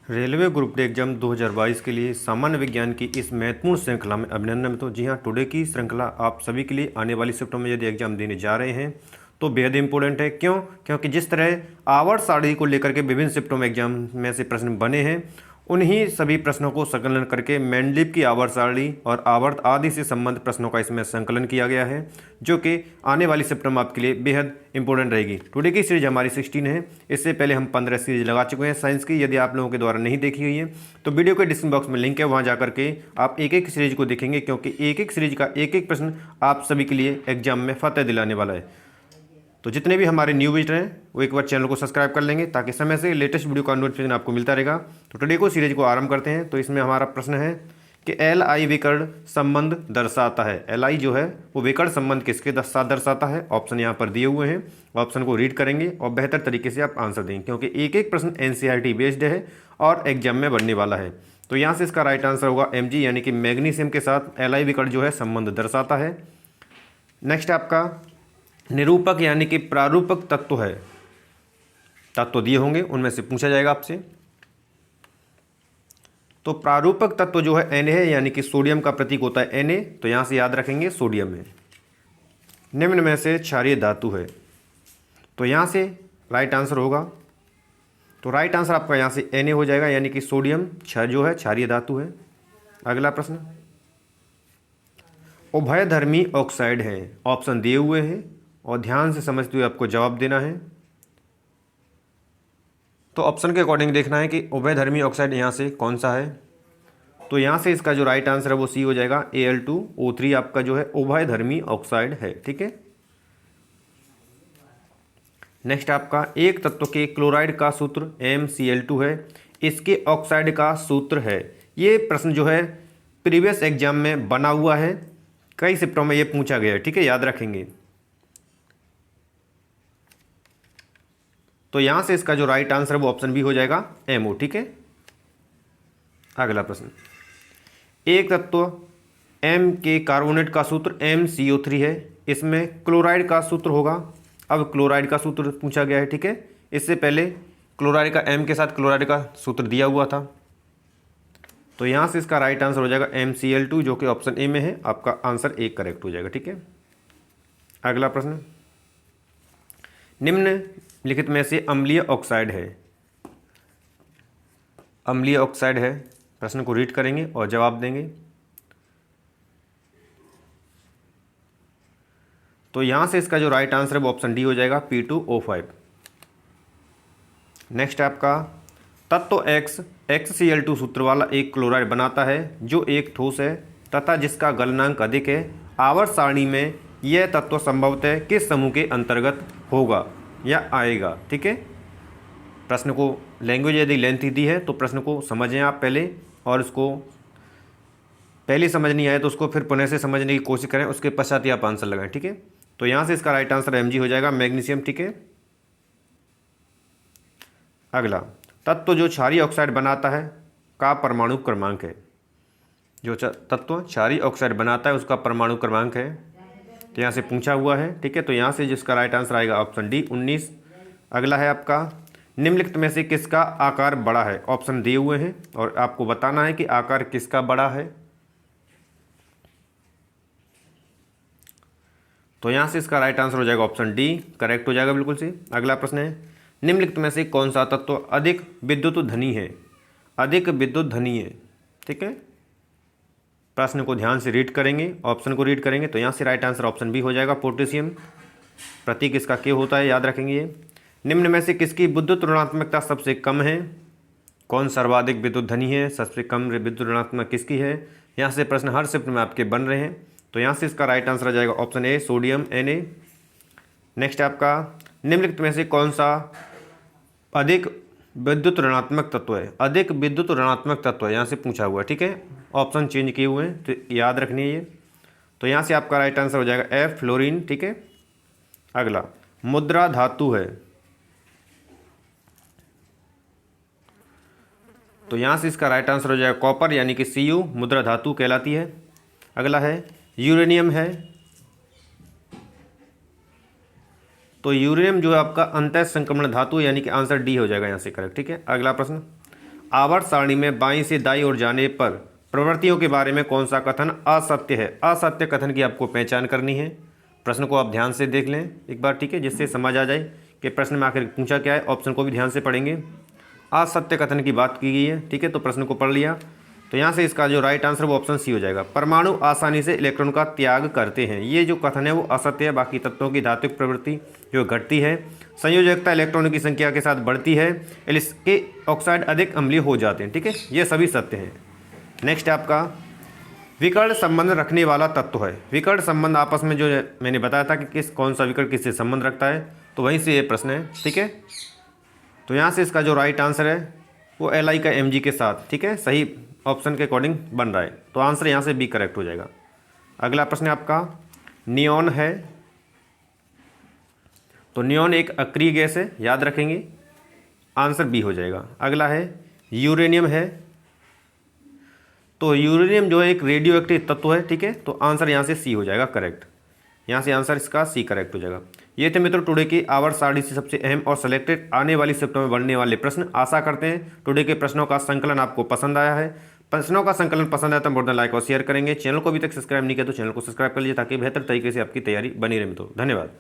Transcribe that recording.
Railway group D exam 2022 के लिए सामान्य विज्ञान की इस महत्वपूर्ण श्रृंखला में अभिनंदन। तो जी हाँ, टुडे की श्रृंखला आप सभी के लिए आने वाली शिफ्टों में यदि एग्जाम देने जा रहे हैं तो बेहद इंपॉर्टेंट है। क्यों? क्योंकि जिस तरह आवर्त सारणी को लेकर के विभिन्न शिफ्टों में एग्जाम में से प्रश्न बने हैं, उन्हीं सभी प्रश्नों को संकलन करके मेंडलीव की आवर्त सारणी और आवर्त आदि से संबंधित प्रश्नों का इसमें संकलन किया गया है, जो कि आने वाली शिफ्टों में आपके लिए बेहद इंपॉर्टेंट रहेगी। टुडे की सीरीज हमारी 16 है। इससे पहले हम 15 सीरीज लगा चुके हैं साइंस की। यदि आप लोगों के द्वारा नहीं देखी हुई है तो वीडियो के डिस्क्रिप्शन बॉक्स में लिंक है, वहाँ जाकर के आप एक एक सीरीज को देखेंगे, क्योंकि एक एक सीरीज का एक एक प्रश्न आप सभी के लिए एग्जाम में फतेह दिलाने वाला है। तो जितने भी हमारे न्यू विजिटर हैं वो एक बार चैनल को सब्सक्राइब कर लेंगे, ताकि समय से लेटेस्ट वीडियो का नोटिफिकेशन आपको मिलता रहेगा। तो टुडे को सीरीज को आरंभ करते हैं। तो इसमें हमारा प्रश्न है कि LI विकर्ण संबंध दर्शाता है। LI जो है वो विकर्ण संबंध किसके साथ दर्शाता है? ऑप्शन यहाँ पर दिए हुए हैं, ऑप्शन को रीड करेंगे और बेहतर तरीके से आप आंसर देंगे, क्योंकि एक एक प्रश्न NCERT बेस्ड है और एग्जाम में बनने वाला है। तो यहाँ से इसका राइट आंसर होगा Mg, यानी कि मैग्नीशियम के साथ LI विकर्ण जो है संबंध दर्शाता है। नेक्स्ट आपका निरूपक यानी कि प्रारूपक तत्व है। तत्व दिए होंगे, उनमें से पूछा जाएगा आपसे। तो प्रारूपक तत्व जो है Na है, यानी कि सोडियम का प्रतीक होता है Na, तो यहाँ से याद रखेंगे सोडियम है। निम्न में से क्षारीय धातु है, तो यहाँ से राइट आंसर होगा। तो राइट आंसर आपका यहाँ से Na हो जाएगा, यानी कि सोडियम जो है क्षारीय धातु है। अगला प्रश्न, उभयधर्मी ऑक्साइड है। ऑप्शन दिए हुए हैं और ध्यान से समझते हुए आपको जवाब देना है। तो ऑप्शन के अकॉर्डिंग देखना है कि उभयधर्मी ऑक्साइड यहाँ से कौन सा है। तो यहाँ से इसका जो राइट आंसर है वो सी हो जाएगा। Al2O3 आपका जो है उभयधर्मी ऑक्साइड है। ठीक है। नेक्स्ट आपका एक तत्व के क्लोराइड का सूत्र MCl2 है, इसके ऑक्साइड का सूत्र है। ये प्रश्न जो है प्रीवियस एग्जाम में बना हुआ है, कई शिफ्टों में ये पूछा गया है। ठीक है, याद रखेंगे। तो यहां से इसका जो राइट आंसर है वो ऑप्शन बी हो जाएगा MO। ठीक है। अगला प्रश्न, एक तत्व M के कार्बोनेट का सूत्र MCO3 है, इसमें क्लोराइड का सूत्र होगा। अब क्लोराइड का सूत्र पूछा गया है। ठीक है, इससे पहले क्लोराइड का M के साथ क्लोराइड का सूत्र दिया हुआ था। तो यहां से इसका राइट आंसर हो जाएगा MCl2, जो कि ऑप्शन ए में है। आपका आंसर एक करेक्ट हो जाएगा। ठीक है। अगला प्रश्न, निम्नलिखित में से अम्लीय ऑक्साइड है। अम्लीय ऑक्साइड है, प्रश्न को रीड करेंगे और जवाब देंगे। तो यहां से इसका जो राइट आंसर है वो ऑप्शन डी हो जाएगा P2O5। नेक्स्ट आपका तत्व X HCl2 सूत्र वाला एक क्लोराइड बनाता है, जो एक ठोस है तथा जिसका गलनांक अधिक है। आवर्त सारणी में यह तत्व संभवतः किस समूह के अंतर्गत होगा या आएगा? ठीक है। प्रश्न को लैंग्वेज यदि लेंथी दी है तो प्रश्न को समझें आप पहले, और उसको पहले समझ नहीं आए तो उसको फिर पुनः से समझने की कोशिश करें, उसके पश्चात ही आप आंसर लगाएं। ठीक है। तो यहाँ से इसका राइट आंसर Mg हो जाएगा, मैग्नीशियम। ठीक है। अगला तत्व जो क्षारीय ऑक्साइड बनाता है का परमाणु क्रमांक है। जो तत्व क्षारीय ऑक्साइड बनाता है उसका परमाणु क्रमांक है, तो यहाँ से पूछा हुआ है। ठीक है। तो यहाँ से जिसका राइट आंसर आएगा ऑप्शन डी 19। अगला है आपका निम्नलिखित में से किसका आकार बड़ा है। ऑप्शन दिए हुए हैं और आपको बताना है कि आकार किसका बड़ा है। तो यहाँ से इसका राइट आंसर हो जाएगा ऑप्शन डी, करेक्ट हो जाएगा बिल्कुल से। अगला प्रश्न है, निम्नलिखित में से कौन सा तत्व अधिक विद्युत धनी है। अधिक विद्युत धनी है। ठीक है। प्रश्न को ध्यान से रीड करेंगे, ऑप्शन को रीड करेंगे। तो यहाँ से राइट आंसर ऑप्शन बी हो जाएगा, पोटेशियम। प्रतीक इसका के होता है, याद रखेंगे ये। निम्न में से किसकी विद्युत ऋणात्मकता सबसे कम है। कौन सर्वाधिक विद्युत धनी है, सबसे कम विद्युत ऋणात्मक किसकी है। यहाँ से प्रश्न हर शिफ्ट में आपके बन रहे हैं। तो यहाँ से इसका राइट आंसर आ जाएगा option A, sodium Na। Next आपका निम्नलिखित में से कौन सा अधिक विद्युत ऋणात्मक तत्व है। अधिक विद्युत ऋणात्मक तत्व है, यहाँ से पूछा हुआ है। ठीक है। ऑप्शन चेंज किए हुए हैं, तो याद रखनी है ये। तो यहाँ से आपका राइट आंसर हो जाएगा F, फ्लोरीन। ठीक है। अगला मुद्रा धातु है, तो यहाँ से इसका राइट आंसर हो जाएगा कॉपर, यानी कि Cu मुद्रा धातु कहलाती है। अगला है यूरेनियम है, तो यूरेनियम जो है आपका अंतः संक्रमण धातु, यानी कि आंसर डी हो जाएगा यहाँ से करेक्ट। ठीक है। अगला प्रश्न, आवर्त सारणी में बाईं से दाईं ओर जाने पर प्रवृत्तियों के बारे में कौन सा कथन असत्य है। असत्य कथन की आपको पहचान करनी है। प्रश्न को आप ध्यान से देख लें एक बार, ठीक है, जिससे समझ आ जाए कि प्रश्न में आखिर पूछा क्या है। ऑप्शन को भी ध्यान से पढ़ेंगे। असत्य कथन की बात की गई है, ठीक है, तो प्रश्न को पढ़ लिया। तो यहाँ से इसका जो राइट आंसर वो ऑप्शन सी हो जाएगा। परमाणु आसानी से इलेक्ट्रॉन का त्याग करते हैं, ये जो कथन है वो असत्य है। बाकी तत्वों की धात्विक प्रवृत्ति जो घटती है, संयोजकता इलेक्ट्रॉनों की संख्या के साथ बढ़ती है, इसके ऑक्साइड अधिक अम्लीय हो जाते हैं, ठीक है, ये सभी सत्य हैं। नेक्स्ट है आपका विकर्ण संबंध रखने वाला तत्व है। विकर्ण संबंध आपस में जो मैंने बताया था कि कौन सा विकर्ण किससे संबंध रखता है, तो वहीं से ये प्रश्न है, ठीक है। तो यहाँ से इसका जो राइट आंसर है वो Li का Mg के साथ, ठीक है, सही ऑप्शन के अकॉर्डिंग बन रहा है। तो आंसर यहाँ से बी करेक्ट हो जाएगा। अगला प्रश्न आपका नियॉन है। तो नियॉन एक अक्रिय गैस है, याद रखेंगे, आंसर बी हो जाएगा। अगला है यूरेनियम है। तो यूरेनियम जो है एक रेडियो एक्टिव तत्व है, ठीक है, तो आंसर यहाँ से सी हो जाएगा करेक्ट। यहाँ से आंसर इसका सी करेक्ट हो जाएगा। ये थे मित्रों टुडे की आवर्त सारणी से सबसे अहम और सेलेक्टेड आने वाली शिफ्टों में बढ़ने वाले प्रश्न। आशा करते हैं टुडे के प्रश्नों का संकलन आपको पसंद आया है। प्रश्नों का संकलन पसंद आया तो मोर देन लाइक और शेयर करेंगे। चैनल को अभी तक सब्सक्राइब नहीं किया तो चैनल को सब्सक्राइब कर लीजिए ताकि बेहतर तरीके से आपकी तैयारी बनी रहे। मित्रों धन्यवाद।